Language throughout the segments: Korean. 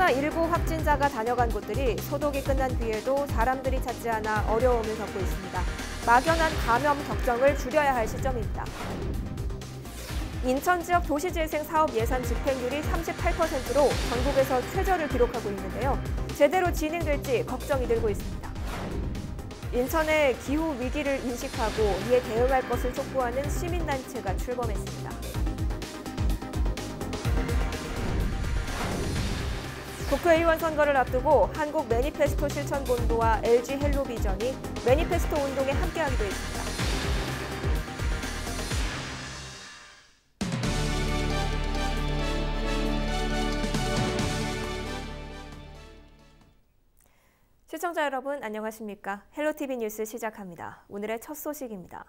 코로나19 확진자가 다녀간 곳들이 소독이 끝난 뒤에도 사람들이 찾지 않아 어려움을 겪고 있습니다. 막연한 감염 걱정을 줄여야 할 시점입니다. 인천 지역 도시재생 사업 예산 집행률이 38%로 전국에서 최저를 기록하고 있는데요. 제대로 진행될지 걱정이 들고 있습니다. 인천의 기후 위기를 인식하고 이에 대응할 것을 촉구하는 시민단체가 출범했습니다. 국회의원 선거를 앞두고 한국 매니페스토 실천본부와 LG 헬로비전이 매니페스토 운동에 함께하기도 했습니다. 시청자 여러분 안녕하십니까? 헬로티비 뉴스 시작합니다. 오늘의 첫 소식입니다.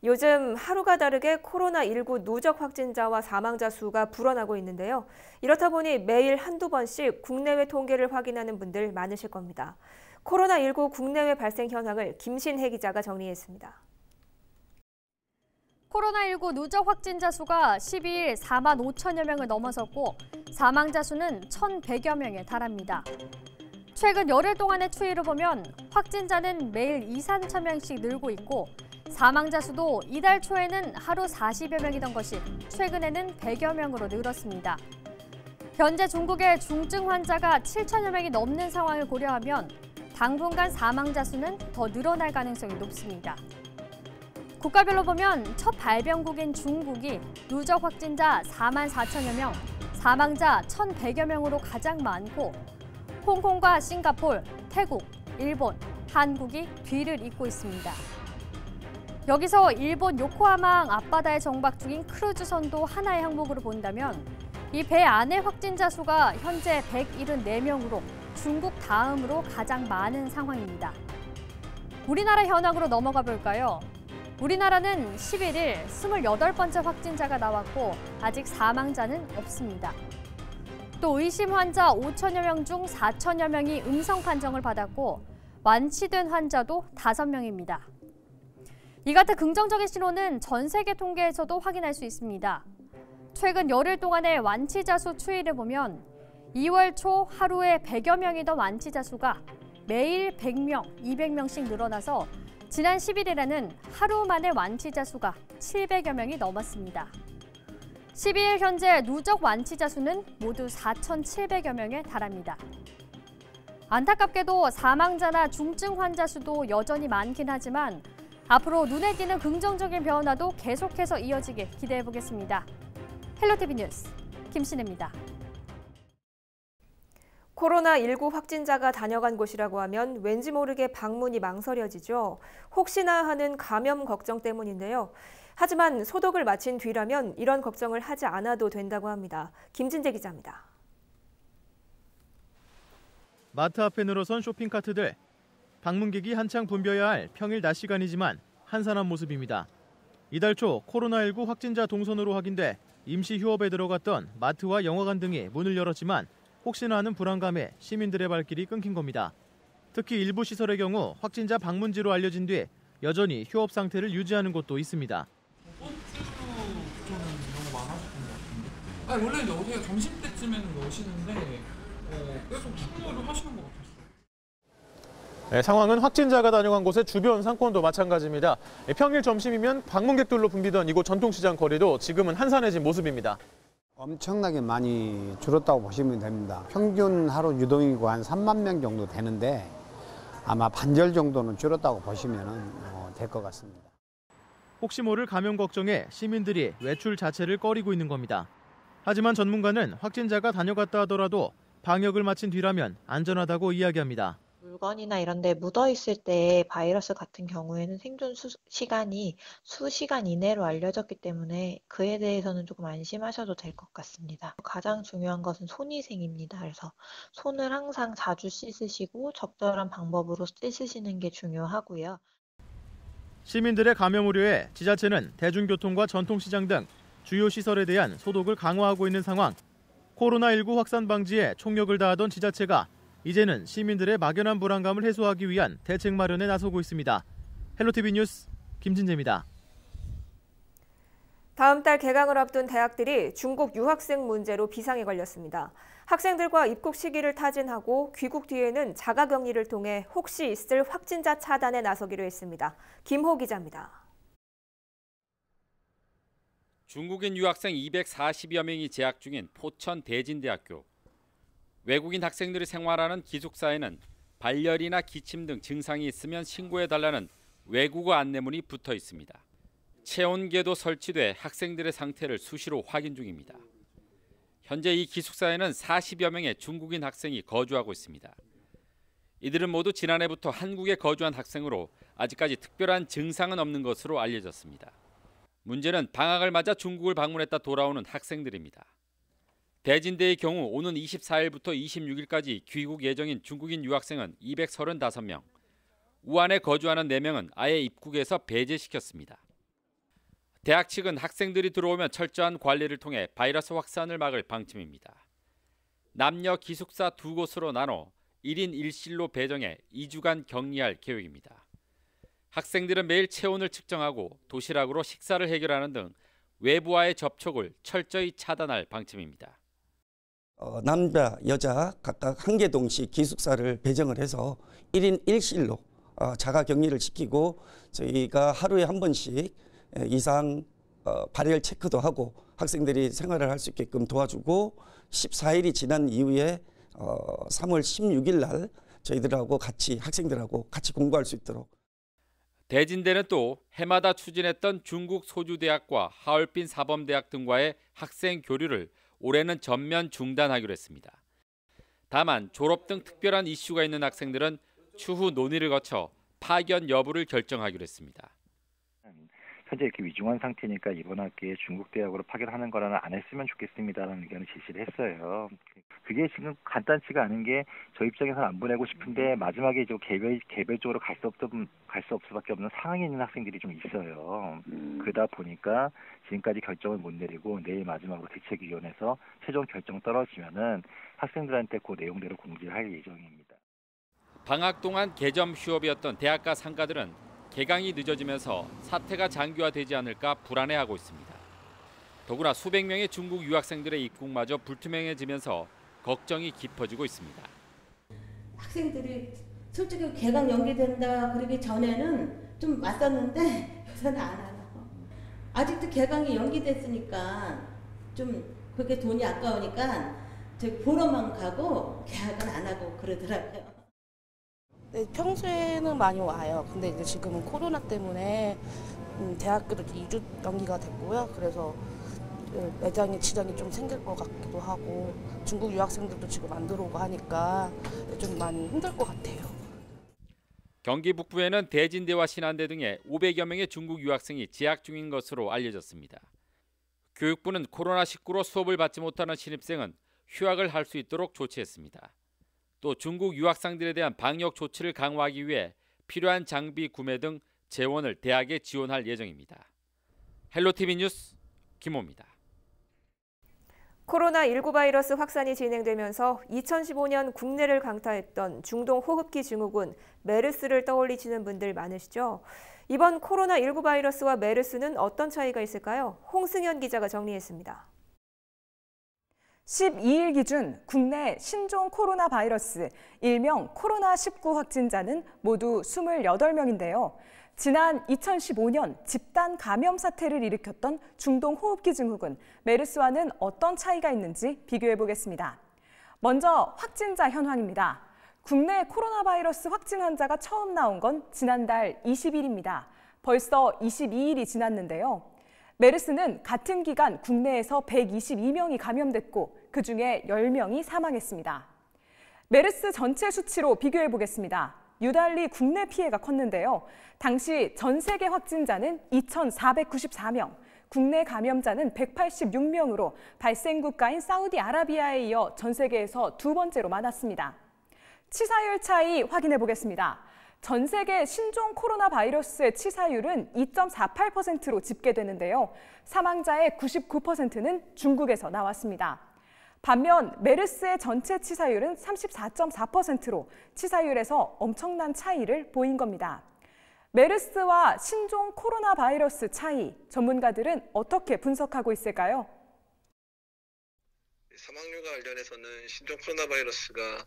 요즘 하루가 다르게 코로나19 누적 확진자와 사망자 수가 불어나고 있는데요. 이렇다 보니 매일 한두 번씩 국내외 통계를 확인하는 분들 많으실 겁니다. 코로나19 국내외 발생 현황을 김신혜 기자가 정리했습니다. 코로나19 누적 확진자 수가 12일 4만 5천여 명을 넘어섰고 사망자 수는 1,100여 명에 달합니다. 최근 열흘 동안의 추이를 보면 확진자는 매일 2, 3천 명씩 늘고 있고 사망자 수도 이달 초에는 하루 40여 명이던 것이 최근에는 100여 명으로 늘었습니다. 현재 중국의 중증 환자가 7천여 명이 넘는 상황을 고려하면 당분간 사망자 수는 더 늘어날 가능성이 높습니다. 국가별로 보면 첫 발병국인 중국이 누적 확진자 4만 4천여 명, 사망자 1,100여 명으로 가장 많고 홍콩과 싱가포르, 태국, 일본, 한국이 뒤를 잇고 있습니다. 여기서 일본 요코하마항 앞바다에 정박 중인 크루즈선도 하나의 항목으로 본다면 이 배 안의 확진자 수가 현재 174명으로 중국 다음으로 가장 많은 상황입니다. 우리나라 현황으로 넘어가 볼까요? 우리나라는 11일 28번째 확진자가 나왔고 아직 사망자는 없습니다. 또 의심 환자 5천여 명 중 4천여 명이 음성 판정을 받았고 완치된 환자도 5명입니다. 이 같은 긍정적인 신호는 전 세계 통계에서도 확인할 수 있습니다. 최근 열흘 동안의 완치자 수 추이를 보면 2월 초 하루에 100여 명이던 완치자 수가 매일 100명, 200명씩 늘어나서 지난 11일에는 하루 만에 완치자 수가 700여 명이 넘었습니다. 12일 현재 누적 완치자 수는 모두 4,700여 명에 달합니다. 안타깝게도 사망자나 중증 환자 수도 여전히 많긴 하지만 앞으로 눈에 띄는 긍정적인 변화도 계속해서 이어지길 기대해보겠습니다. 헬로티비 뉴스 김신혜입니다. 코로나19 확진자가 다녀간 곳이라고 하면 왠지 모르게 방문이 망설여지죠. 혹시나 하는 감염 걱정 때문인데요. 하지만 소독을 마친 뒤라면 이런 걱정을 하지 않아도 된다고 합니다. 김진재 기자입니다. 마트 앞에 늘어선 쇼핑카트들. 방문객이 한창 붐벼야 할 평일 낮 시간이지만 한산한 모습입니다. 이달 초 코로나19 확진자 동선으로 확인돼 임시 휴업에 들어갔던 마트와 영화관 등이 문을 열었지만 혹시나 하는 불안감에 시민들의 발길이 끊긴 겁니다. 특히 일부 시설의 경우 확진자 방문지로 알려진 뒤 여전히 휴업 상태를 유지하는 곳도 있습니다. 저는 너무 많아졌던 것 같은데. 아니 원래 이제 어제 점심 때쯤에는 오시는데 계속 휴무를 하시는 것 같았어요. 네, 상황은 확진자가 다녀간 곳의 주변 상권도 마찬가지입니다. 평일 점심이면 방문객들로 붐비던 이곳 전통시장 거리도 지금은 한산해진 모습입니다. 엄청나게 많이 줄었다고 보시면 됩니다. 평균 하루 유동인구 한 3만 명 정도 되는데 아마 반절 정도는 줄었다고 보시면 될 것 같습니다. 혹시 모를 감염 걱정에 시민들이 외출 자체를 꺼리고 있는 겁니다. 하지만 전문가는 확진자가 다녀갔다 하더라도 방역을 마친 뒤라면 안전하다고 이야기합니다. 물건이나 이런 데 묻어 있을 때 바이러스 같은 경우에는 생존 시간이 수시간 이내로 알려졌기 때문에 그에 대해서는 조금 안심하셔도 될 것 같습니다. 가장 중요한 것은 손위생입니다. 그래서 손을 항상 자주 씻으시고 적절한 방법으로 씻으시는 게 중요하고요. 시민들의 감염 우려에 지자체는 대중교통과 전통시장 등 주요 시설에 대한 소독을 강화하고 있는 상황. 코로나19 확산 방지에 총력을 다하던 지자체가 이제는 시민들의 막연한 불안감을 해소하기 위한 대책 마련에 나서고 있습니다. 헬로티비 뉴스 김진재입니다. 다음 달 개강을 앞둔 대학들이 중국 유학생 문제로 비상에 걸렸습니다. 학생들과 입국 시기를 타진하고 귀국 뒤에는 자가격리를 통해 혹시 있을 확진자 차단에 나서기로 했습니다. 김호 기자입니다. 중국인 유학생 240여 명이 재학 중인 포천 대진대학교. 외국인 학생들이 생활하는 기숙사에는 발열이나 기침 등 증상이 있으면 신고해달라는 외국어 안내문이 붙어 있습니다. 체온계도 설치돼 학생들의 상태를 수시로 확인 중입니다. 현재 이 기숙사에는 40여 명의 중국인 학생이 거주하고 있습니다. 이들은 모두 지난해부터 한국에 거주한 학생으로 아직까지 특별한 증상은 없는 것으로 알려졌습니다. 문제는 방학을 맞아 중국을 방문했다 돌아오는 학생들입니다. 대진대의 경우 오는 24일부터 26일까지 귀국 예정인 중국인 유학생은 235명, 우한에 거주하는 4명은 아예 입국에서 배제시켰습니다. 대학 측은 학생들이 들어오면 철저한 관리를 통해 바이러스 확산을 막을 방침입니다. 남녀 기숙사 2곳으로 나눠 1인 1실로 배정해 2주간 격리할 계획입니다. 학생들은 매일 체온을 측정하고 도시락으로 식사를 해결하는 등 외부와의 접촉을 철저히 차단할 방침입니다. 남자, 여자 각각 한 개 동씩 기숙사를 배정을 해서 1인 1실로 자가격리를 시키고 저희가 하루에 한 번씩 이상 발열 체크도 하고 학생들이 생활을 할 수 있게끔 도와주고 14일이 지난 이후에 3월 16일 날 저희들하고 같이 학생들하고 같이 공부할 수 있도록. 대진대는 또 해마다 추진했던 중국 소주대학과 하얼빈 사범대학 등과의 학생 교류를 올해는 전면 중단하기로 했습니다. 다만 졸업 등 특별한 이슈가 있는 학생들은 추후 논의를 거쳐 파견 여부를 결정하기로 했습니다. 현재 이렇게 위중한 상태니까 이번 학기에 중국 대학으로 파견하는 거라는 안 했으면 좋겠습니다라는 의견을 제시를 했어요. 그게 지금 간단치가 않은 게 저 입장에서는 안 보내고 싶은데 마지막에 좀 개별적으로 갈 수 없을 수밖에 없는 상황에 있는 학생들이 좀 있어요. 그러다 보니까 지금까지 결정을 못 내리고 내일 마지막으로 대책위원회에서 최종 결정 떨어지면은 학생들한테 그 내용대로 공지를 할 예정입니다. 방학 동안 개점 휴업이었던 대학가 상가들은 개강이 늦어지면서 사태가 장기화되지 않을까 불안해하고 있습니다. 더구나 수백 명의 중국 유학생들의 입국마저 불투명해지면서 걱정이 깊어지고 있습니다. 학생들이 솔직히 개강 연기된다 그러기 전에는 좀 맞섰는데 요새는 안 하고 아직도 개강이 연기됐으니까 좀 그게 돈이 아까우니까 저기 보러만 가고 개학은 안 하고 그러더라고요. 네, 평소에는 많이 와요. 근데 이제 지금은 코로나 때문에 대학교도 2주 연기가 됐고요. 그래서 매장에 지장이 좀 생길 것 같기도 하고 중국 유학생들도 지금 안 들어오고 하니까 좀 많이 힘들 것 같아요. 경기 북부에는 대진대와 신안대 등의 500여 명의 중국 유학생이 재학 중인 것으로 알려졌습니다. 교육부는 코로나19로 수업을 받지 못하는 신입생은 휴학을 할 수 있도록 조치했습니다. 또 중국 유학생들에 대한 방역 조치를 강화하기 위해 필요한 장비 구매 등 재원을 대학에 지원할 예정입니다. 헬로티비 뉴스 김호입니다. 코로나19 바이러스 확산이 진행되면서 2015년 국내를 강타했던 중동 호흡기 증후군 메르스를 떠올리시는 분들 많으시죠? 이번 코로나19 바이러스와 메르스는 어떤 차이가 있을까요? 홍승현 기자가 정리했습니다. 12일 기준 국내 신종 코로나 바이러스 일명 코로나19 확진자는 모두 28명인데요. 지난 2015년 집단 감염 사태를 일으켰던 중동 호흡기 증후군 메르스와는 어떤 차이가 있는지 비교해 보겠습니다. 먼저 확진자 현황입니다. 국내 코로나 바이러스 확진 환자가 처음 나온 건 지난달 20일입니다. 벌써 22일이 지났는데요. 메르스는 같은 기간 국내에서 122명이 감염됐고 그중에 10명이 사망했습니다. 메르스 전체 수치로 비교해 보겠습니다. 유달리 국내 피해가 컸는데요. 당시 전 세계 확진자는 2,494명, 국내 감염자는 186명으로 발생 국가인 사우디아라비아에 이어 전 세계에서 두 번째로 많았습니다. 치사율 차이 확인해 보겠습니다. 전 세계 신종 코로나 바이러스의 치사율은 2.48%로 집계되는데요. 사망자의 99%는 중국에서 나왔습니다. 반면 메르스의 전체 치사율은 34.4%로 치사율에서 엄청난 차이를 보인 겁니다. 메르스와 신종 코로나 바이러스 차이, 전문가들은 어떻게 분석하고 있을까요? 사망률과 관련해서는 신종 코로나 바이러스가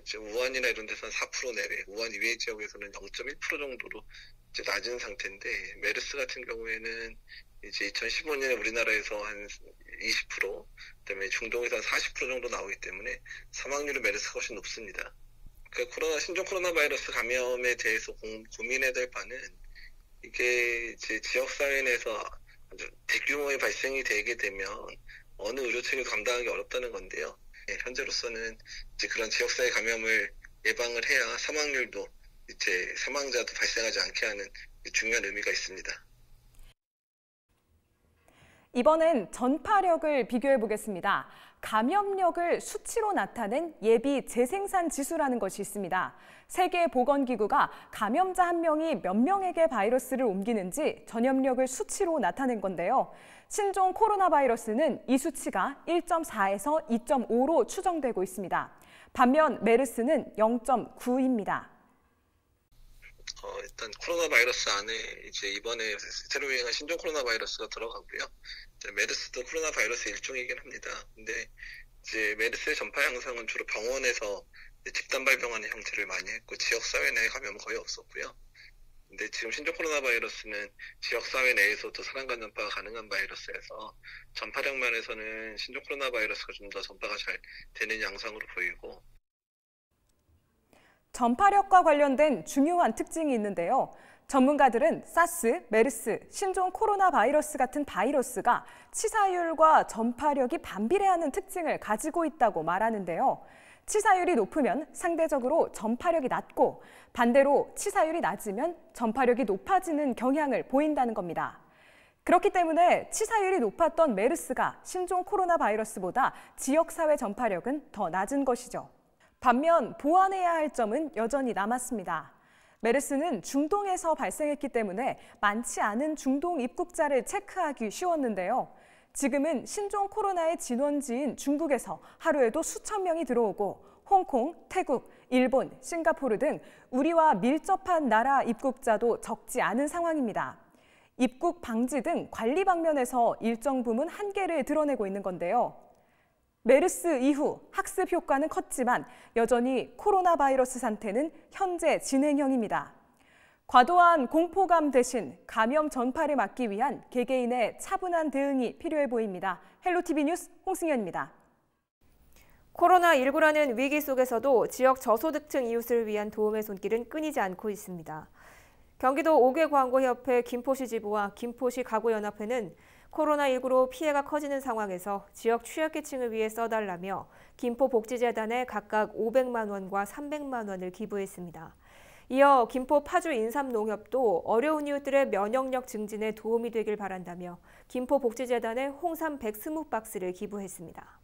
이제 우한이나 이런 데서는 4% 내외, 우한 이외의 지역에서는 0.1% 정도로 이제 낮은 상태인데, 메르스 같은 경우에는 이제 2015년에 우리나라에서 한 20%, 그다음에 중동에서 한 40% 정도 나오기 때문에 사망률은 메르스가 훨씬 높습니다. 그러니까 신종 코로나 바이러스 감염에 대해서 고민해야 될 바는, 이게 이제 지역사회 내에서 아주 대규모의 발생이 되게 되면 어느 의료체계도 감당하기 어렵다는 건데요. 현재로서는 이제 그런 지역사회 감염을 예방을 해야 사망률도 이제 사망자도 발생하지 않게 하는 중요한 의미가 있습니다. 이번엔 전파력을 비교해 보겠습니다. 감염력을 수치로 나타낸 예비 재생산 지수라는 것이 있습니다. 세계보건기구가 감염자 한 명이 몇 명에게 바이러스를 옮기는지 전염력을 수치로 나타낸 건데요. 신종 코로나 바이러스는 이 수치가 1.4에서 2.5로 추정되고 있습니다. 반면 메르스는 0.9입니다. 일단 코로나 바이러스 안에 이제 이번에 새로 유행한 신종 코로나 바이러스가 들어가고요. 메르스도 코로나 바이러스 일종이긴 합니다. 근데 이제 메르스의 전파 양상은 주로 병원에서 집단 발병하는 형태를 많이 했고, 지역사회 내에 감염은 거의 없었고요. 근데 지금 신종 코로나 바이러스는 지역사회 내에서도 사람 전파가 가능한 바이러스여서 전파력 면에서는 신종 코로나 바이러스가 좀 더 전파가 잘 되는 양상으로 보이고, 전파력과 관련된 중요한 특징이 있는데요. 전문가들은 사스, 메르스, 신종 코로나 바이러스 같은 바이러스가 치사율과 전파력이 반비례하는 특징을 가지고 있다고 말하는데요. 치사율이 높으면 상대적으로 전파력이 낮고, 반대로 치사율이 낮으면 전파력이 높아지는 경향을 보인다는 겁니다. 그렇기 때문에 치사율이 높았던 메르스가 신종 코로나 바이러스보다 지역사회 전파력은 더 낮은 것이죠. 반면 보완해야 할 점은 여전히 남았습니다. 메르스는 중동에서 발생했기 때문에 많지 않은 중동 입국자를 체크하기 쉬웠는데요. 지금은 신종 코로나의 진원지인 중국에서 하루에도 수천 명이 들어오고, 홍콩, 태국, 일본, 싱가포르 등 우리와 밀접한 나라 입국자도 적지 않은 상황입니다. 입국 방지 등 관리 방면에서 일정 부분 한계를 드러내고 있는 건데요. 메르스 이후 학습 효과는 컸지만 여전히 코로나 바이러스 상태는 현재 진행형입니다. 과도한 공포감 대신 감염 전파를 막기 위한 개개인의 차분한 대응이 필요해 보입니다. 헬로티비 뉴스 홍승현입니다. 코로나19라는 위기 속에서도 지역 저소득층 이웃을 위한 도움의 손길은 끊이지 않고 있습니다. 경기도 옥외광고협회 김포시 지부와 김포시 가구연합회는 코로나19로 피해가 커지는 상황에서 지역 취약계층을 위해 써달라며 김포복지재단에 각각 500만 원과 300만 원을 기부했습니다. 이어 김포 파주 인삼농협도 어려운 이웃들의 면역력 증진에 도움이 되길 바란다며 김포복지재단에 홍삼 120박스를 기부했습니다.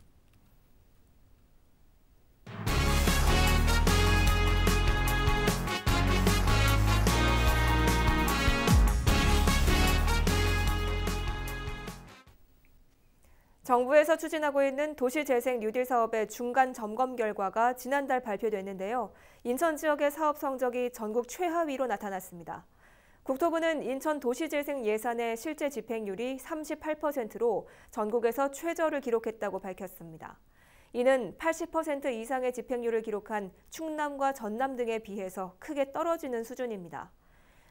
정부에서 추진하고 있는 도시재생 뉴딜 사업의 중간 점검 결과가 지난달 발표됐는데요. 인천 지역의 사업 성적이 전국 최하위로 나타났습니다. 국토부는 인천 도시재생 예산의 실제 집행률이 38%로 전국에서 최저를 기록했다고 밝혔습니다. 이는 80% 이상의 집행률을 기록한 충남과 전남 등에 비해서 크게 떨어지는 수준입니다.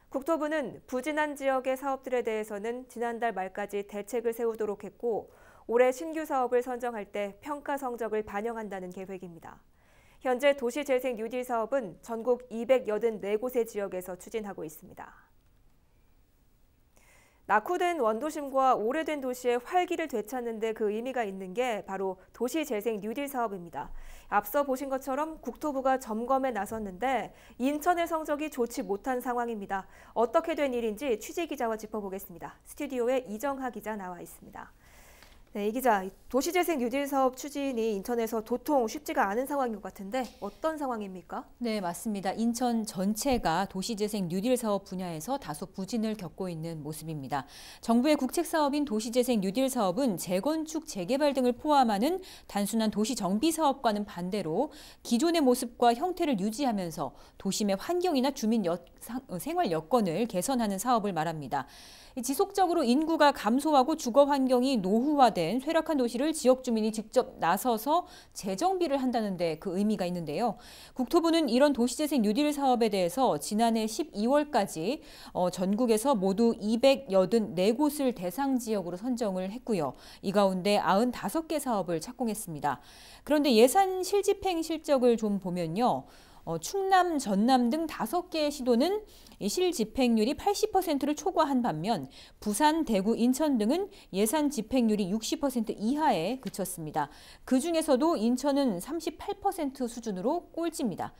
국토부는 부진한 지역의 사업들에 대해서는 지난달 말까지 대책을 세우도록 했고, 올해 신규 사업을 선정할 때 평가 성적을 반영한다는 계획입니다. 현재 도시재생 뉴딜 사업은 전국 284곳의 지역에서 추진하고 있습니다. 낙후된 원도심과 오래된 도시의 활기를 되찾는 데 그 의미가 있는 게 바로 도시재생 뉴딜 사업입니다. 앞서 보신 것처럼 국토부가 점검에 나섰는데 인천의 성적이 좋지 못한 상황입니다. 어떻게 된 일인지 취재기자와 짚어보겠습니다. 스튜디오에 이정하 기자 나와 있습니다. 네, 이 기자, 도시재생 뉴딜 사업 추진이 인천에서 도통 쉽지가 않은 상황인 것 같은데 어떤 상황입니까? 네, 맞습니다. 인천 전체가 도시재생 뉴딜 사업 분야에서 다소 부진을 겪고 있는 모습입니다. 정부의 국책 사업인 도시재생 뉴딜 사업은 재건축, 재개발 등을 포함하는 단순한 도시 정비 사업과는 반대로 기존의 모습과 형태를 유지하면서 도심의 환경이나 주민 생활 여건을 개선하는 사업을 말합니다. 지속적으로 인구가 감소하고 주거 환경이 노후화돼 된 쇠락한 도시를 지역 주민이 직접 나서서 재정비를 한다는데 그 의미가 있는데요. 국토부는 이런 도시재생 뉴딜 사업에 대해서 지난해 12월까지 전국에서 모두 284곳을 대상 지역으로 선정을 했고요. 이 가운데 95개 사업을 착공했습니다. 그런데 예산 실집행 실적을 좀 보면요. 충남, 전남 등 5개의 시도는 실집행률이 80%를 초과한 반면 부산, 대구, 인천 등은 예산 집행률이 60% 이하에 그쳤습니다. 그중에서도 인천은 38% 수준으로 꼴찌입니다.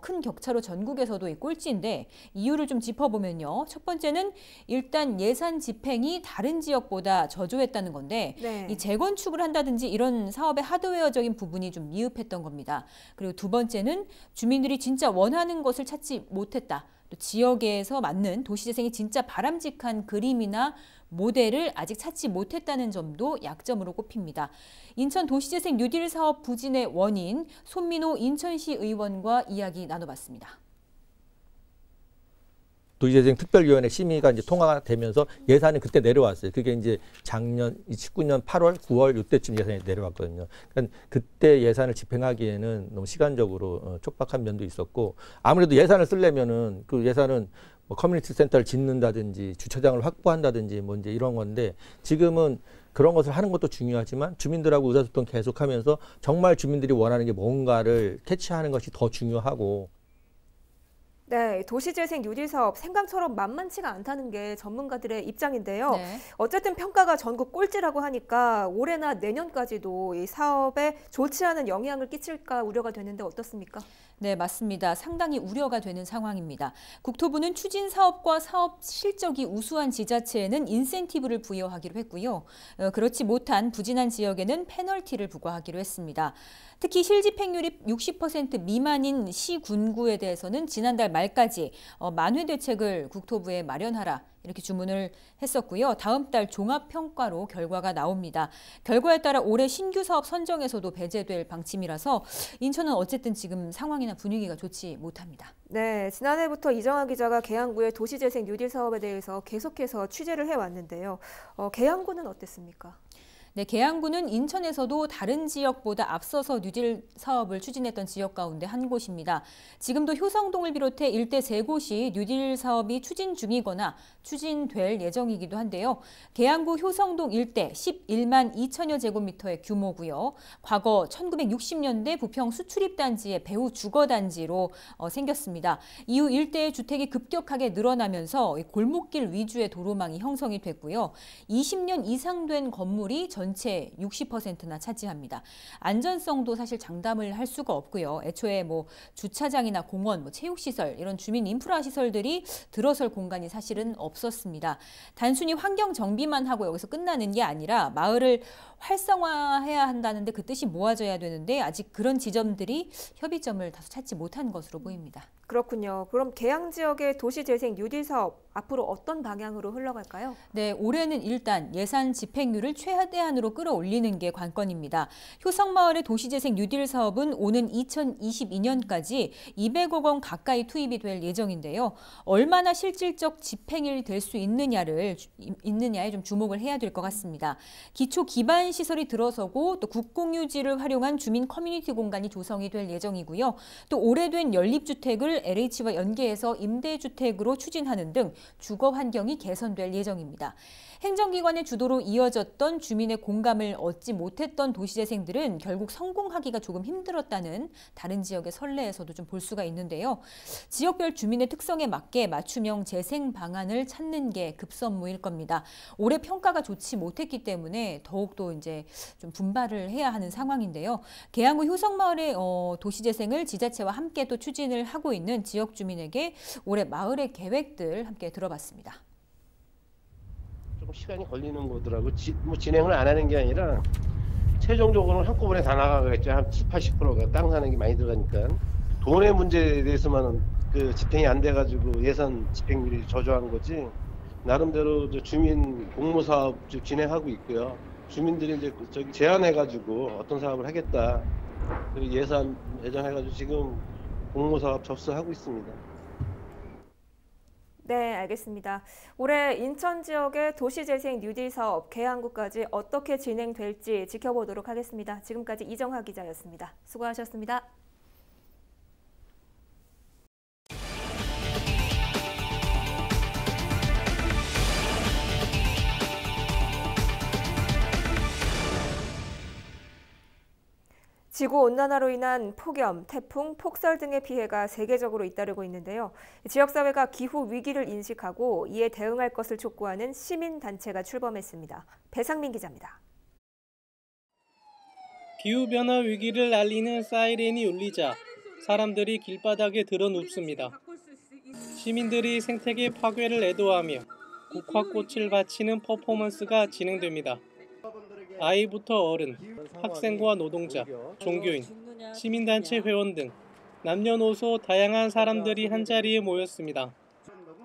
큰 격차로 전국에서도 이 꼴찌인데 이유를 좀 짚어보면요. 첫 번째는 일단 예산 집행이 다른 지역보다 저조했다는 건데 네. 이 재건축을 한다든지 이런 사업의 하드웨어적인 부분이 좀 미흡했던 겁니다. 그리고 두 번째는 주민들이 진짜 원하는 것을 찾지 못했다. 또 지역에서 맞는 도시재생이 진짜 바람직한 그림이나 모델을 아직 찾지 못했다는 점도 약점으로 꼽힙니다. 인천 도시재생 뉴딜 사업 부진의 원인, 손민호 인천시 의원과 이야기 나눠봤습니다. 도시재생 특별위원회 심의가 이제 통과가 되면서 예산이 그때 내려왔어요. 그게 이제 작년 19년 8월, 9월 이때쯤 예산이 내려왔거든요. 그러니까 그때 예산을 집행하기에는 너무 시간적으로 촉박한 면도 있었고 아무래도 예산을 쓰려면은 그 예산은 뭐 커뮤니티 센터를 짓는다든지 주차장을 확보한다든지 뭐 이제 이런 건데 지금은 그런 것을 하는 것도 중요하지만 주민들하고 의사소통 계속하면서 정말 주민들이 원하는 게 뭔가를 캐치하는 것이 더 중요하고. 네, 도시재생 뉴딜 사업 생각처럼 만만치가 않다는 게 전문가들의 입장인데요. 네. 어쨌든 평가가 전국 꼴찌라고 하니까 올해나 내년까지도 이 사업에 좋지 않은 영향을 끼칠까 우려가 되는데 어떻습니까? 네, 맞습니다. 상당히 우려가 되는 상황입니다. 국토부는 추진 사업과 사업 실적이 우수한 지자체에는 인센티브를 부여하기로 했고요. 그렇지 못한 부진한 지역에는 페널티를 부과하기로 했습니다. 특히 실집행률이 60% 미만인 시, 군구에 대해서는 지난달 말까지 만회 대책을 국토부에 마련하라 이렇게 주문을 했었고요. 다음 달 종합평가로 결과가 나옵니다. 결과에 따라 올해 신규 사업 선정에서도 배제될 방침이라서 인천은 어쨌든 지금 상황이나 분위기가 좋지 못합니다. 네, 지난해부터 이정아 기자가 계양구의 도시재생 뉴딜 사업에 대해서 계속해서 취재를 해왔는데요. 계양구는 어땠습니까? 네, 계양구는 인천에서도 다른 지역보다 앞서서 뉴딜 사업을 추진했던 지역 가운데 한 곳입니다. 지금도 효성동을 비롯해 일대 3곳이 뉴딜 사업이 추진 중이거나 추진될 예정이기도 한데요. 계양구 효성동 일대 11만 2천여 제곱미터의 규모고요. 과거 1960년대 부평 수출입단지의 배후 주거단지로 생겼습니다. 이후 일대의 주택이 급격하게 늘어나면서 골목길 위주의 도로망이 형성이 됐고요. 20년 이상 된 건물이 전체 60%나 차지합니다. 안전성도 사실 장담을 할 수가 없고요. 애초에 뭐 주차장이나 공원, 뭐 체육시설 이런 주민 인프라 시설들이 들어설 공간이 사실은 없었습니다. 단순히 환경 정비만 하고 여기서 끝나는 게 아니라 마을을 활성화해야 한다는데 그 뜻이 모아져야 되는데 아직 그런 지점들이 협의점을 다소 찾지 못한 것으로 보입니다. 그렇군요. 그럼 계양 지역의 도시재생 뉴딜 사업 앞으로 어떤 방향으로 흘러갈까요? 네, 올해는 일단 예산 집행률을 최대한으로 끌어올리는 게 관건입니다. 효성마을의 도시재생 뉴딜 사업은 오는 2022년까지 200억 원 가까이 투입이 될 예정인데요. 얼마나 실질적 집행이 될 수 있느냐에 좀 주목을 해야 될 것 같습니다. 기초 기반 시설이 들어서고 또 국공유지를 활용한 주민 커뮤니티 공간이 조성이 될 예정이고요. 또 오래된 연립주택을 LH와 연계해서 임대주택으로 추진하는 등 주거 환경이 개선될 예정입니다. 행정기관의 주도로 이어졌던 주민의 공감을 얻지 못했던 도시재생들은 결국 성공하기가 조금 힘들었다는 다른 지역의 선례에서도 좀 볼 수가 있는데요. 지역별 주민의 특성에 맞게 맞춤형 재생 방안을 찾는 게 급선무일 겁니다. 올해 평가가 좋지 못했기 때문에 더욱더 이제 좀 분발을 해야 하는 상황인데요. 계양구 효성마을의 도시재생을 지자체와 함께 또 추진을 하고 있는 지역 주민에게 올해 마을의 계획들 함께 들어봤습니다. 조금 시간이 걸리는 거더라고. 진행을 안 하는 게 아니라 최종적으로는 한꺼번에 다 나가겠죠. 한 70-80%가 땅 사는 게 많이 들어가니까 돈의 문제에 대해서만 그 집행이 안 돼가지고 예산 집행률이 저조한 거지. 나름대로 주민 공모 사업 진행하고 있고요. 주민들이 이제 제안해가지고 어떤 사업을 하겠다. 그리고 예산 예정해가지고 지금 공모 사업 접수하고 있습니다. 네, 알겠습니다. 올해 인천 지역의 도시재생 뉴딜 사업 개항구까지 어떻게 진행될지 지켜보도록 하겠습니다. 지금까지 이정하 기자였습니다. 수고하셨습니다. 지구온난화로 인한 폭염, 태풍, 폭설 등의 피해가 세계적으로 잇따르고 있는데요. 지역사회가 기후 위기를 인식하고 이에 대응할 것을 촉구하는 시민단체가 출범했습니다. 배상민 기자입니다. 기후변화 위기를 알리는 사이렌이 울리자 사람들이 길바닥에 들어눕습니다. 시민들이 생태계 파괴를 애도하며 국화꽃을 바치는 퍼포먼스가 진행됩니다. 아이부터 어른, 학생과 노동자, 종교인, 시민단체 회원 등 남녀노소 다양한 사람들이 한자리에 모였습니다.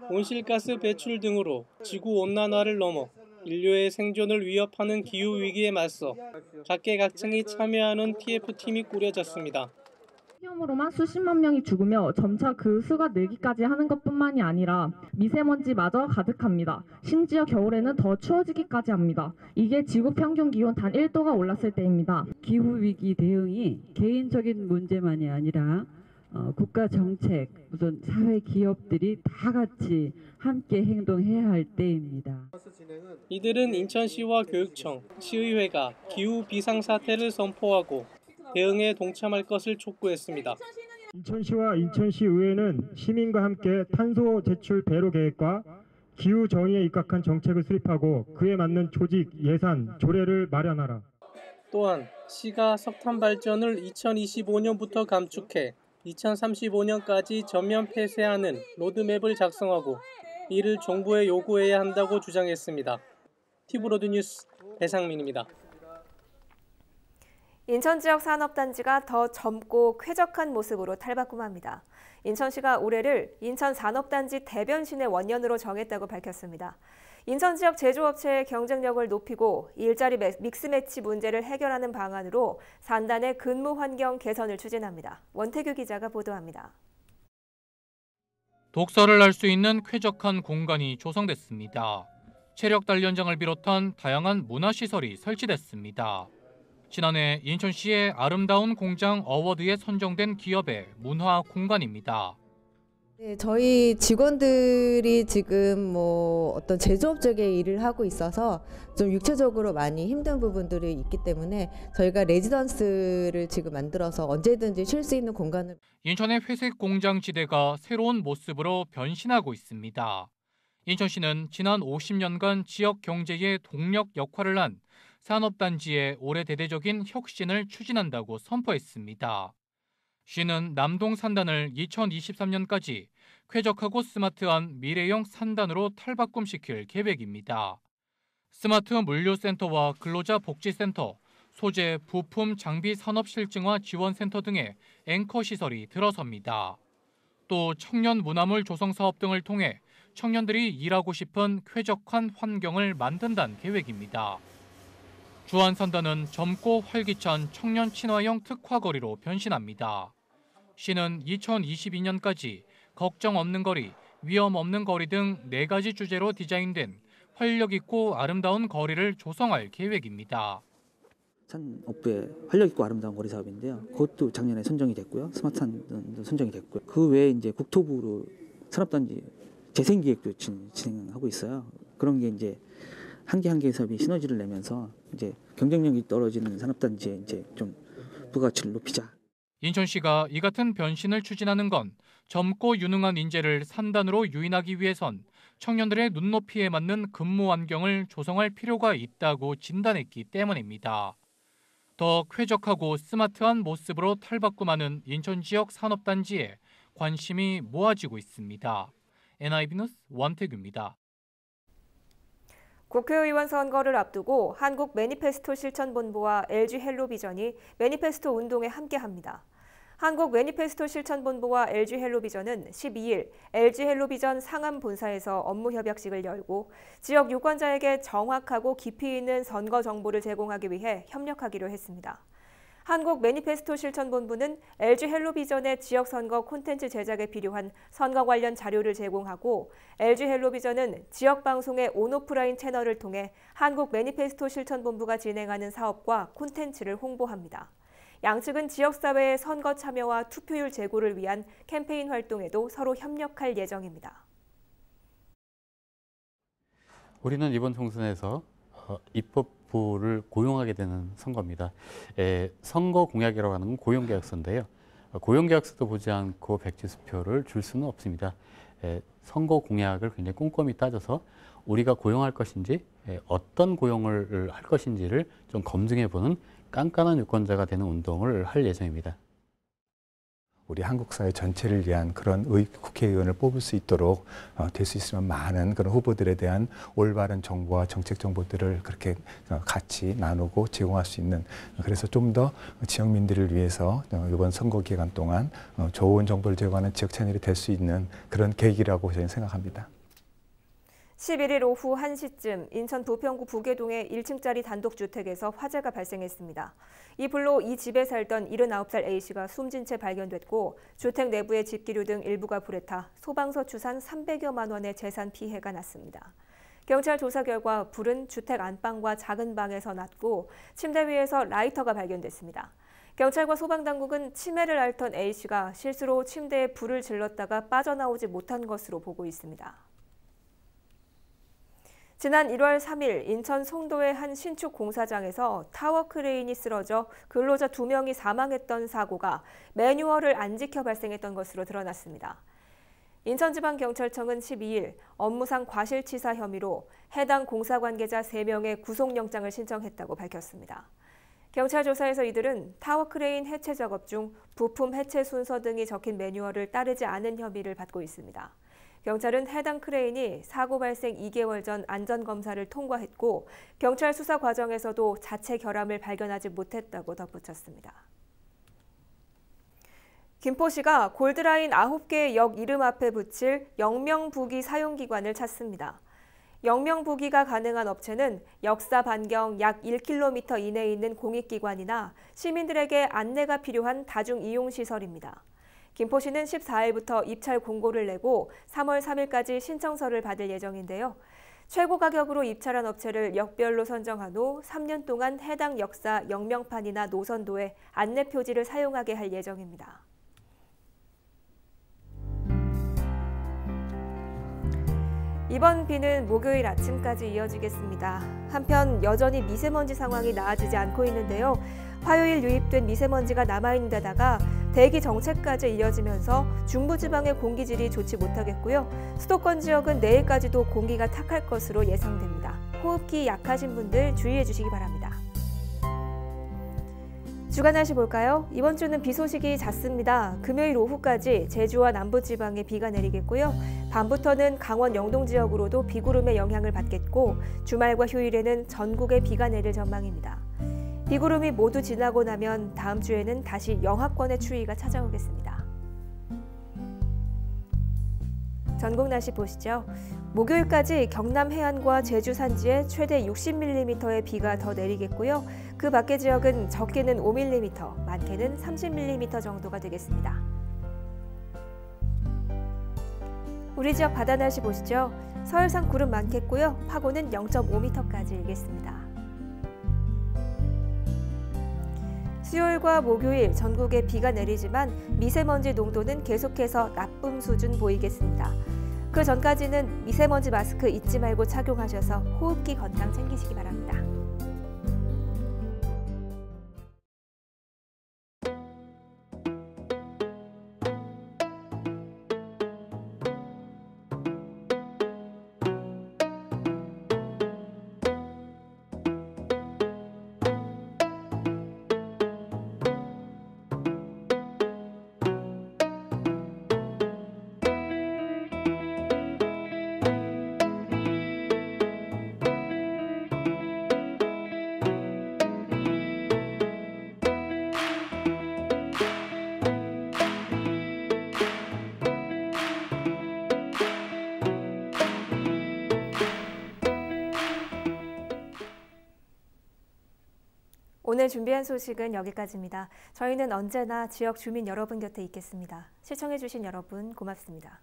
온실가스 배출 등으로 지구온난화를 넘어 인류의 생존을 위협하는 기후위기에 맞서 각계각층이 참여하는 TF팀이 꾸려졌습니다. 폭염으로만 수십만 명이 죽으며 점차 그 수가 늘기까지 하는 것뿐만이 아니라 미세먼지마저 가득합니다. 심지어 겨울에는 더 추워지기까지 합니다. 이게 지구 평균 기온 단 1도가 올랐을 때입니다. 기후위기 대응이 개인적인 문제만이 아니라 국가 정책, 우선 사회 기업들이 다 같이 함께 행동해야 할 때입니다. 이들은 인천시와 교육청, 시의회가 기후 비상사태를 선포하고 대응에 동참할 것을 촉구했습니다. 인천시와 인천시의회는 시민과 함께 탄소 제출 배로 계획과 기후 정의에 입각한 정책을 수립하고 그에 맞는 조직, 예산, 조례를 마련하라. 또한 시가 석탄 발전을 2025년부터 감축해 2035년까지 전면 폐쇄하는 로드맵을 작성하고 이를 정부에 요구해야 한다고 주장했습니다. 티브로드 뉴스 배상민입니다. 인천 지역 산업단지가 더 젊고 쾌적한 모습으로 탈바꿈합니다. 인천시가 올해를 인천 산업단지 대변신의 원년으로 정했다고 밝혔습니다. 인천 지역 제조업체의 경쟁력을 높이고 일자리 믹스매치 문제를 해결하는 방안으로 산단의 근무 환경 개선을 추진합니다. 원태규 기자가 보도합니다. 독서를 할 수 있는 쾌적한 공간이 조성됐습니다. 체력 단련장을 비롯한 다양한 문화시설이 설치됐습니다. 지난해 인천시의 아름다운 공장 어워드에 선정된 기업의 문화 공간입니다. 네, 저희 직원들이 지금 어떤 제조업 쪽에 일을 하고 있어서 좀 육체적으로 많이 힘든 부분들이 있기 때문에 저희가 레지던스를 지금 만들어서 언제든지 쉴 수 있는 공간을. 인천의 회색 공장 지대가 새로운 모습으로 변신하고 있습니다. 인천시는 지난 50년간 지역 경제의 동력 역할을 한 산업단지의 올해 대대적인 혁신을 추진한다고 선포했습니다. 시는 남동 산단을 2023년까지 쾌적하고 스마트한 미래형 산단으로 탈바꿈시킬 계획입니다. 스마트 물류센터와 근로자 복지센터, 소재, 부품, 장비 산업 실증화 지원센터 등의 앵커 시설이 들어섭니다. 또 청년 문화물 조성 사업 등을 통해 청년들이 일하고 싶은 쾌적한 환경을 만든다는 계획입니다. 주안산단은 젊고 활기찬 청년 친화형 특화거리로 변신합니다. 시는 2022년까지 걱정 없는 거리, 위험 없는 거리 등 4가지 주제로 디자인된 활력 있고 아름다운 거리를 조성할 계획입니다. 산업부의 활력 있고 아름다운 거리 사업인데요. 그것도 작년에 선정이 됐고요. 스마트산도 선정이 됐고요. 그 외에 이제 국토부로 산업단지 재생기획도 진행하고 있어요. 그런 게 이제 한 개 사업이 시너지를 내면서 이제 경쟁력이 떨어지는 산업단지에 이제 좀 부가가치를 높이자. 인천시가 이 같은 변신을 추진하는 건 젊고 유능한 인재를 산단으로 유인하기 위해선 청년들의 눈높이에 맞는 근무 환경을 조성할 필요가 있다고 진단했기 때문입니다. 더 쾌적하고 스마트한 모습으로 탈바꿈하는 인천 지역 산업단지에 관심이 모아지고 있습니다. NIB 뉴스 원태규입니다. 국회의원 선거를 앞두고 한국 매니페스토 실천본부와 LG 헬로비전이 매니페스토 운동에 함께합니다. 한국 매니페스토 실천본부와 LG 헬로비전은 12일 LG 헬로비전 상암 본사에서 업무 협약식을 열고 지역 유권자에게 정확하고 깊이 있는 선거 정보를 제공하기 위해 협력하기로 했습니다. 한국 매니페스토 실천본부는 LG 헬로비전의 지역선거 콘텐츠 제작에 필요한 선거 관련 자료를 제공하고 LG 헬로비전은 지역방송의 온오프라인 채널을 통해 한국 매니페스토 실천본부가 진행하는 사업과 콘텐츠를 홍보합니다. 양측은 지역사회의 선거 참여와 투표율 제고를 위한 캠페인 활동에도 서로 협력할 예정입니다. 우리는 이번 총선에서 입법부를 고용하게 되는 선거입니다. 선거 공약이라고 하는 건 고용계약서인데요. 고용계약서도 보지 않고 백지수표를 줄 수는 없습니다. 선거 공약을 굉장히 꼼꼼히 따져서 우리가 고용할 것인지 어떤 고용을 할 것인지를 좀 검증해보는 깐깐한 유권자가 되는 운동을 할 예정입니다. 우리 한국 사회 전체를 위한 그런 국회의원을 뽑을 수 있도록 될 수 있으면 많은 그런 후보들에 대한 올바른 정보와 정책 정보들을 그렇게 같이 나누고 제공할 수 있는, 그래서 좀 더 지역민들을 위해서 이번 선거 기간 동안 좋은 정보를 제공하는 지역 채널이 될 수 있는 그런 계기라고 저는 생각합니다. 11일 오후 1시쯤 인천 부평구 부계동의 1층짜리 단독주택에서 화재가 발생했습니다. 이 불로 이 집에 살던 79살 A씨가 숨진 채 발견됐고 주택 내부의 집기류 등 일부가 불에 타 소방서 추산 300여만 원의 재산 피해가 났습니다. 경찰 조사 결과 불은 주택 안방과 작은 방에서 났고 침대 위에서 라이터가 발견됐습니다. 경찰과 소방당국은 치매를 앓던 A씨가 실수로 침대에 불을 질렀다가 빠져나오지 못한 것으로 보고 있습니다. 지난 1월 3일 인천 송도의 한 신축 공사장에서 타워 크레인이 쓰러져 근로자 2명이 사망했던 사고가 매뉴얼을 안 지켜 발생했던 것으로 드러났습니다. 인천지방경찰청은 12일 업무상 과실치사 혐의로 해당 공사 관계자 3명의 구속영장을 신청했다고 밝혔습니다. 경찰 조사에서 이들은 타워 크레인 해체 작업 중 부품 해체 순서 등이 적힌 매뉴얼을 따르지 않은 혐의를 받고 있습니다. 경찰은 해당 크레인이 사고 발생 2개월 전 안전검사를 통과했고 경찰 수사 과정에서도 자체 결함을 발견하지 못했다고 덧붙였습니다. 김포시가 골드라인 9개의 역 이름 앞에 붙일 영명부기 사용기관을 찾습니다. 영명부기가 가능한 업체는 역사 반경 약 1km 이내에 있는 공익기관이나 시민들에게 안내가 필요한 다중이용시설입니다. 김포시는 14일부터 입찰 공고를 내고 3월 3일까지 신청서를 받을 예정인데요. 최고 가격으로 입찰한 업체를 역별로 선정한 후 3년 동안 해당 역사 영명판이나 노선도에 안내 표지를 사용하게 할 예정입니다. 이번 비는 목요일 아침까지 이어지겠습니다. 한편 여전히 미세먼지 상황이 나아지지 않고 있는데요. 화요일 유입된 미세먼지가 남아있는 데다가 대기 정체까지 이어지면서 중부지방의 공기질이 좋지 못하겠고요. 수도권 지역은 내일까지도 공기가 탁할 것으로 예상됩니다. 호흡기 약하신 분들 주의해 주시기 바랍니다. 주간 날씨 볼까요? 이번 주는 비 소식이 잦습니다. 금요일 오후까지 제주와 남부지방에 비가 내리겠고요. 밤부터는 강원 영동 지역으로도 비구름의 영향을 받겠고 주말과 휴일에는 전국에 비가 내릴 전망입니다. 비구름이 모두 지나고 나면 다음 주에는 다시 영하권의 추위가 찾아오겠습니다. 전국 날씨 보시죠. 목요일까지 경남 해안과 제주 산지에 최대 60mm의 비가 더 내리겠고요. 그 밖의 지역은 적게는 5mm, 많게는 30mm 정도가 되겠습니다. 우리 지역 바다 날씨 보시죠. 서해상 구름 많겠고요. 파고는 0.5m까지 일겠습니다. 수요일과 목요일 전국에 비가 내리지만 미세먼지 농도는 계속해서 나쁨 수준 보이겠습니다. 그 전까지는 미세먼지 마스크 잊지 말고 착용하셔서 호흡기 건강 챙기시기 바랍니다. 오늘 준비한 소식은 여기까지입니다. 저희는 언제나 지역 주민 여러분 곁에 있겠습니다. 시청해주신 여러분 고맙습니다.